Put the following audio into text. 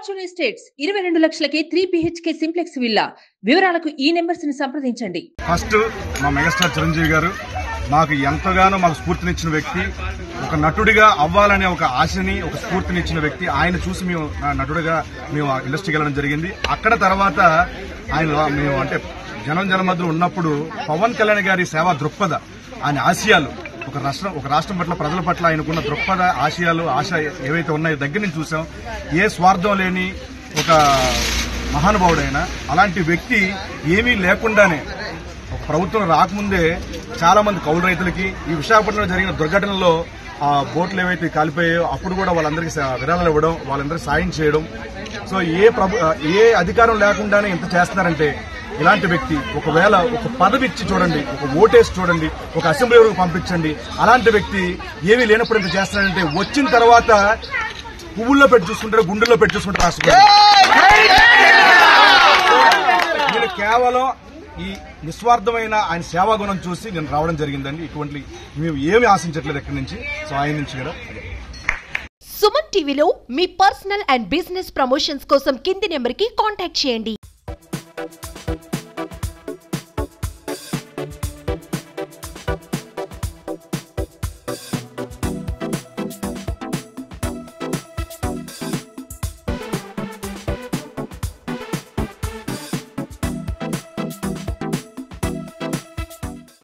Fortune estates 22 లక్షలకే 3 BHK simplex villa. వివరాలకు ఈ numbers ని సంప్రదించండి. ఫస్ట్ మా మెగాస్టార్ చిరంజీవి గారు మాకు ఎంతగానో మాకు స్ఫూర్తినిచ్చిన వ్యక్తి, ఒక నటుడిగా అవ్వాలనే ఒక ఆశని, ఒక స్ఫూర్తినిచ్చిన వ్యక్తి. ఆయన చూసి మేము నటుడిగా మేము ఇండస్ట్రీకి వెళ్ళడం జరిగింది. అక్కడ తర్వాత ఆయన మేము అంటే జనం మధ్యలో ఉన్నప్పుడు పవన్ కళ్యాణ్ గారి సేవా దృక్పథ, ఆయన ఆశయాలు, ఒక రాష్ట్రం పట్ల, ప్రజల పట్ల ఆయనకున్న దృక్పథ, ఆశయాలు, ఆశ ఏవైతే ఉన్నాయో దగ్గర నుంచి చూసాం. ఏ స్వార్థం లేని ఒక మహానుభావుడైన అలాంటి వ్యక్తి ఏమీ లేకుండానే ఒక ప్రభుత్వం రాకముందే చాలా మంది కౌలు రైతులకి, ఈ విశాఖపట్నంలో జరిగిన దుర్ఘటనలో ఆ బోట్లు ఏవైతే కాలిపోయాయో అప్పుడు కూడా వాళ్ళందరికీ విరాళాలు ఇవ్వడం, వాళ్ళందరికీ సాయం చేయడం. సో ఏ అధికారం లేకుండానే ఇంత చేస్తున్నారంటే ఇలాంటి వ్యక్తి, ఒకవేళ ఒక పదవి ఇచ్చి చూడండి, ఒక ఓటేసి చూడండి, ఒక అసెంబ్లీ వరకు పంపించండి, అలాంటి వ్యక్తి ఏమీ లేనప్పుడు ఇంత చేస్తున్నారంటే వచ్చిన తర్వాత పువ్వుల్లో పెట్టి చూసుకుంటారు, గుండెల్లో పెట్టి చూసుకుంటారు రాష్ట్రం. నేను కేవలం ఈ నిస్వార్థమైన ఆయన సేవాగుణం చూసి నేను రావడం జరిగిందండి. ఇటువంటి మేము ఏమి ఆశించట్లేదు ఎక్కడి నుంచి, సో ఆయన నుంచి కూడా. సుమన్ టీవీలో మీ పర్సనల్ అండ్ బిజినెస్ ప్రమోషన్స్ కోసం కింది నెంబర్కి కాంటాక్ట్ చేయండి.